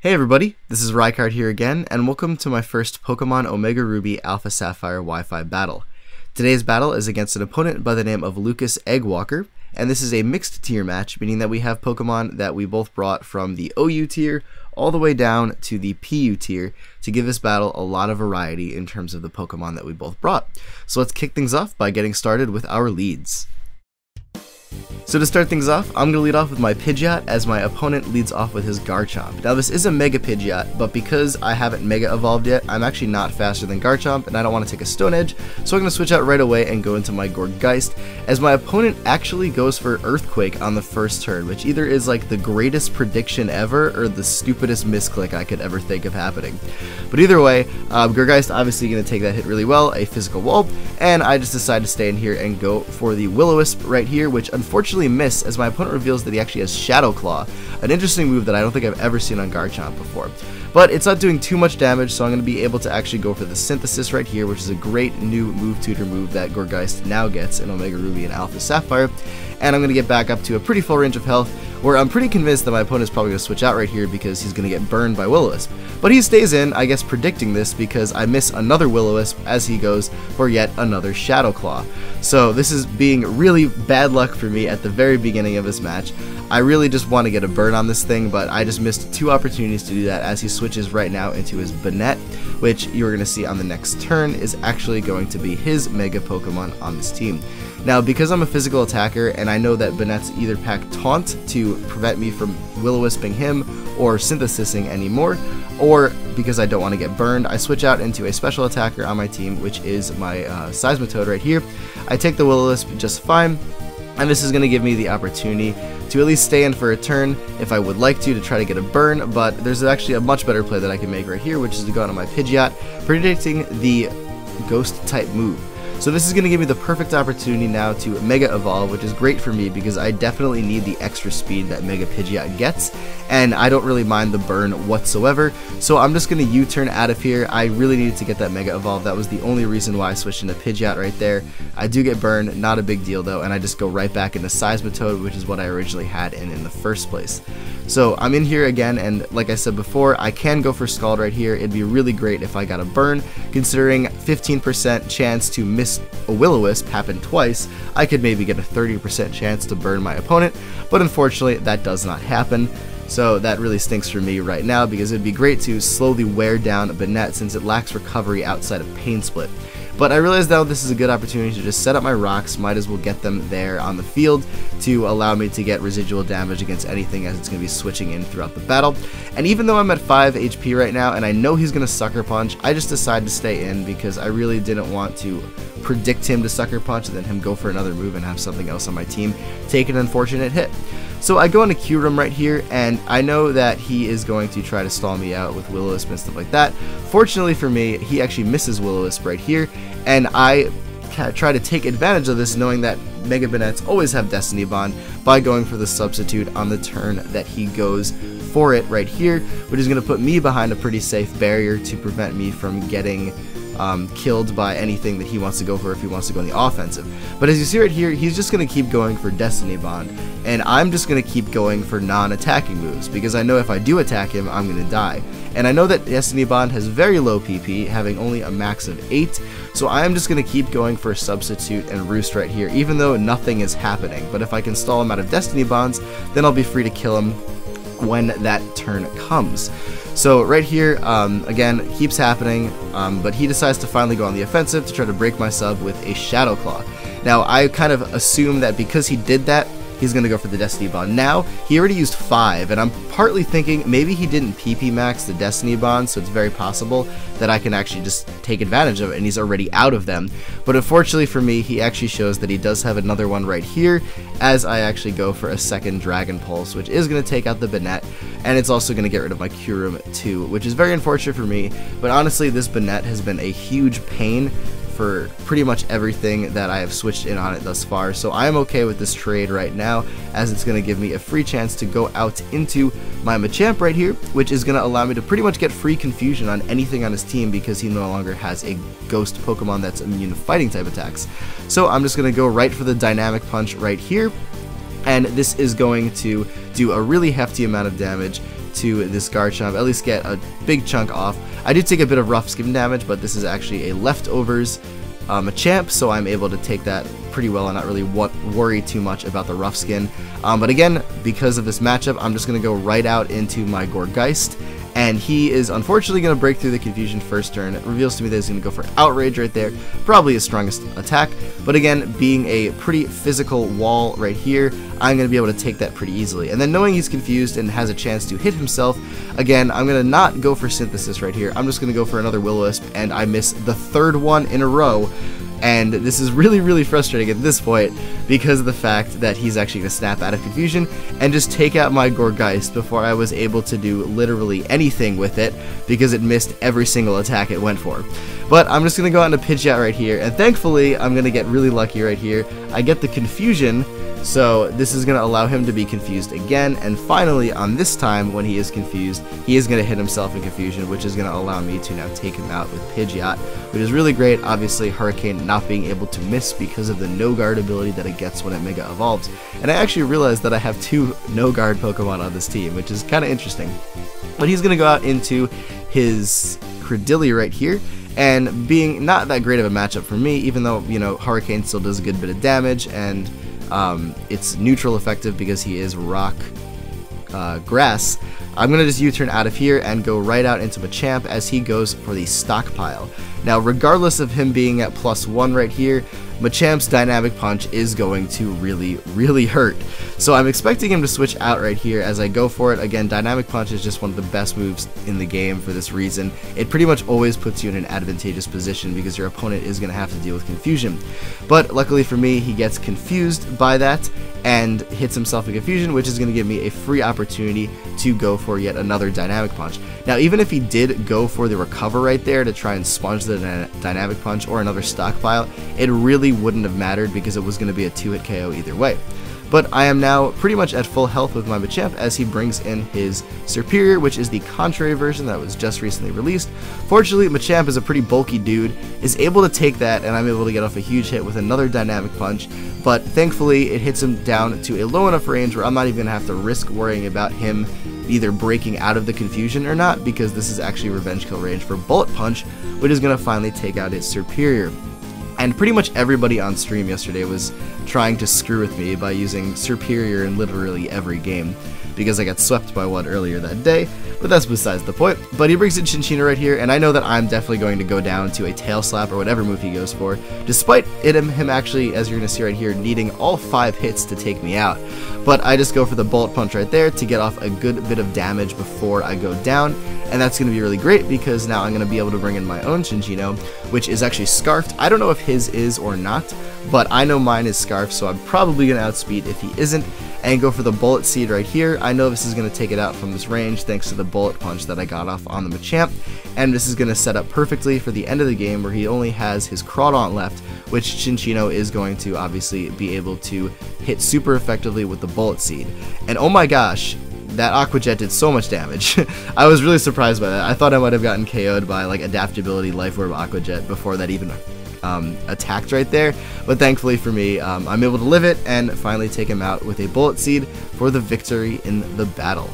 Hey everybody, this is Rykard here again, and welcome to my first Pokemon Omega Ruby Alpha Sapphire Wi-Fi battle. Today's battle is against an opponent by the name of LucasEggWalker, and this is a mixed tier match, meaning that we have Pokemon that we both brought from the OU tier all the way down to the PU tier to give this battle a lot of variety in terms of the Pokemon that we both brought. So let's kick things off by getting started with our leads. So to start things off, I'm going to lead off with my Pidgeot as my opponent leads off with his Garchomp. Now this is a Mega Pidgeot, but because I haven't Mega Evolved yet, I'm actually not faster than Garchomp and I don't want to take a Stone Edge, so I'm going to switch out right away and go into my Gourgeist, as my opponent actually goes for Earthquake on the first turn, which either is like the greatest prediction ever or the stupidest misclick I could ever think of happening. But either way, Gourgeist obviously going to take that hit really well, a physical wall, and I just decide to stay in here and go for the Will-O-Wisp right here, which unfortunately miss as my opponent reveals that he actually has Shadow Claw, an interesting move that I don't think I've ever seen on Garchomp before. But it's not doing too much damage, so I'm going to be able to actually go for the Synthesis right here, which is a great new move tutor move that Gourgeist now gets in Omega Ruby and Alpha Sapphire. And I'm going to get back up to a pretty full range of health, where I'm pretty convinced that my opponent's probably going to switch out right here because he's going to get burned by Will-O-Wisp. But he stays in, I guess predicting this, because I miss another Will-O-Wisp as he goes for yet another Shadow Claw. So this is being really bad luck for me at the very beginning of this match. I really just want to get a burn on this thing, but I just missed two opportunities to do that as he switches right now into his Banette, which you're going to see on the next turn is actually going to be his Mega Pokemon on this team. Now, because I'm a physical attacker and I know that Banette's either pack Taunt to prevent me from Will-O-Wisping him or Synthesizing anymore, or because I don't want to get burned, I switch out into a special attacker on my team, which is my Seismitoad right here. I take the Will-O-Wisp just fine, and this is going to give me the opportunity to at least stay in for a turn if I would like to try to get a burn, but there's actually a much better play that I can make right here, which is to go out on my Pidgeot, predicting the Ghost type move. So this is going to give me the perfect opportunity now to Mega Evolve, which is great for me because I definitely need the extra speed that Mega Pidgeot gets, and I don't really mind the burn whatsoever, so I'm just going to U-turn out of here. I really needed to get that Mega Evolve. That was the only reason why I switched into Pidgeot right there. I do get burned, not a big deal though, and I just go right back into Seismitoad, which is what I originally had in the first place. So I'm in here again, and like I said before, I can go for Scald right here. It'd be really great if I got a burn, considering 15% chance to miss a Will-O-Wisp happened twice. I could maybe get a 30% chance to burn my opponent, but unfortunately that does not happen. So that really stinks for me right now because it'd be great to slowly wear down a Banette since it lacks recovery outside of Pain Split. But I realize now this is a good opportunity to just set up my rocks, might as well get them there on the field to allow me to get residual damage against anything as it's going to be switching in throughout the battle. And even though I'm at 5 HP right now and I know he's going to Sucker Punch, I just decided to stay in because I really didn't want to predict him to Sucker Punch and then him go for another move and have something else on my team take an unfortunate hit. So I go into Q Room right here, and I know that he is going to try to stall me out with Will-O-Wisp and stuff like that. Fortunately for me, he actually misses Will-O-Wisp right here, and I try to take advantage of this knowing that Mega Banettes always have Destiny Bond by going for the substitute on the turn that he goes for it right here, which is going to put me behind a pretty safe barrier to prevent me from getting killed by anything that he wants to go for if he wants to go on the offensive. But as you see right here, he's just going to keep going for Destiny Bond, and I'm just going to keep going for non-attacking moves because I know if I do attack him, I'm going to die. And I know that Destiny Bond has very low PP, having only a max of 8, so I am just going to keep going for Substitute and Roost right here, even though nothing is happening. But if I can stall him out of Destiny Bonds, then I'll be free to kill him when that turn comes. So right here, again, keeps happening, but he decides to finally go on the offensive to try to break my sub with a Shadow Claw. Now, I kind of assume that because he did that, he's going to go for the Destiny Bond. Now, he already used 5, and I'm partly thinking maybe he didn't PP max the Destiny Bond, so it's very possible that I can actually just take advantage of it, and he's already out of them. But unfortunately for me, he actually shows that he does have another one right here, as I actually go for a second Dragon Pulse, which is going to take out the Banette, and it's also going to get rid of my Q Room too, which is very unfortunate for me. But honestly, this Banette has been a huge pain for pretty much everything that I have switched in on it thus far, so I am okay with this trade right now, as it's going to give me a free chance to go out into my Machamp right here, which is going to allow me to pretty much get free confusion on anything on his team because he no longer has a ghost Pokemon that's immune to fighting type attacks. So I'm just going to go right for the Dynamic Punch right here, and this is going to do a really hefty amount of damage to this Garchomp, at least get a big chunk off. I do take a bit of rough skin damage, but this is actually a leftovers Machamp, so I'm able to take that pretty well and not really worry too much about the rough skin. But again, because of this matchup, I'm just going to go right out into my Gourgeist, and he is unfortunately going to break through the confusion first turn. It reveals to me that he's going to go for Outrage right there, probably his strongest attack, but again, being a pretty physical wall right here, I'm going to be able to take that pretty easily. And then knowing he's confused and has a chance to hit himself, again, I'm going to not go for Synthesis right here. I'm just going to go for another Will-O-Wisp, and I miss the third one in a row. And this is really frustrating at this point because of the fact that he's actually going to snap out of confusion and just take out my Gourgeist before I was able to do literally anything with it because it missed every single attack it went for. But I'm just going to go out into Pidgeot right here, and thankfully I'm going to get really lucky right here. I get the confusion, so this is going to allow him to be confused again, and finally on this time when he is confused, he is going to hit himself in confusion, which is going to allow me to now take him out with Pidgeot, which is really great. Obviously Hurricane not being able to miss because of the no guard ability that it gets when it Mega Evolves, and I actually realized that I have 2 no guard Pokemon on this team, which is kind of interesting. But he's going to go out into his Credilli right here, and being not that great of a matchup for me, even though, you know, Hurricane still does a good bit of damage, and it's neutral effective because he is rock grass. I'm going to just U-turn out of here and go right out into Machamp as he goes for the Stockpile. Now, regardless of him being at +1 right here, Machamp's Dynamic Punch is going to really hurt. So I'm expecting him to switch out right here as I go for it. Again, Dynamic Punch is just one of the best moves in the game for this reason. It pretty much always puts you in an advantageous position because your opponent is going to have to deal with confusion. But luckily for me, he gets confused by that and hits himself in confusion, which is going to give me a free opportunity to go for yet another Dynamic Punch. Now, even if he did go for the Recover right there to try and sponge the Dynamic Punch or another Stockpile, it really wouldn't have mattered because it was going to be a 2-hit KO either way. But I am now pretty much at full health with my Machamp as he brings in his Serperior, which is the contrary version that was just recently released. Fortunately, Machamp is a pretty bulky dude, is able to take that, and I'm able to get off a huge hit with another Dynamic Punch, but thankfully it hits him down to a low enough range where I'm not even going to have to risk worrying about him either breaking out of the confusion or not, because this is actually Revenge Kill range for Bullet Punch, which is going to finally take out his Serperior. And pretty much everybody on stream yesterday was trying to screw with me by using Serperior in literally every game, because I got swept by one earlier that day, but that's besides the point. But he brings in Chinchino right here, and I know that I'm definitely going to go down to a Tail Slap or whatever move he goes for, despite him actually, as you're going to see right here, needing all 5 hits to take me out. But I just go for the Bullet Punch right there to get off a good bit of damage before I go down, and that's going to be really great because now I'm going to be able to bring in my own Chinchino, which is actually Scarfed. I don't know if his is or not, but I know mine is Scarfed, so I'm probably going to outspeed if he isn't, and go for the Bullet Seed right here. I know this is going to take it out from this range thanks to the Bullet Punch that I got off on the Machamp, and this is going to set up perfectly for the end of the game where he only has his Crawdaunt left, which Chinchino is going to obviously be able to hit super effectively with the Bullet Seed. And oh my gosh, that Aqua Jet did so much damage. I was really surprised by that. I thought I might have gotten KO'd by like Adaptability Life Orb Aqua Jet before that even attacked right there, but thankfully for me, I'm able to live it and finally take him out with a Bullet Seed for the victory in the battle.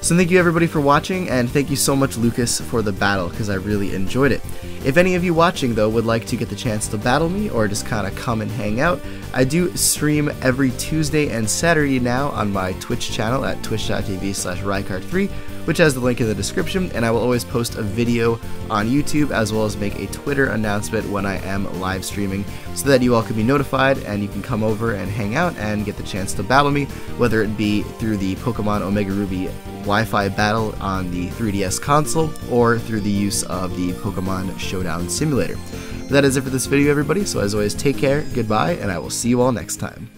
So thank you everybody for watching, and thank you so much Lucas for the battle because I really enjoyed it. If any of you watching though would like to get the chance to battle me or just kind of come and hang out, I do stream every Tuesday and Saturday now on my Twitch channel at twitch.tv/Rykard3, which has the link in the description, and I will always post a video on YouTube as well as make a Twitter announcement when I am live streaming so that you all can be notified and you can come over and hang out and get the chance to battle me, whether it be through the Pokemon Omega Ruby Wi-Fi battle on the 3DS console or through the use of the Pokemon Showdown Simulator. But that is it for this video everybody, so as always take care, goodbye, and I will see you all next time.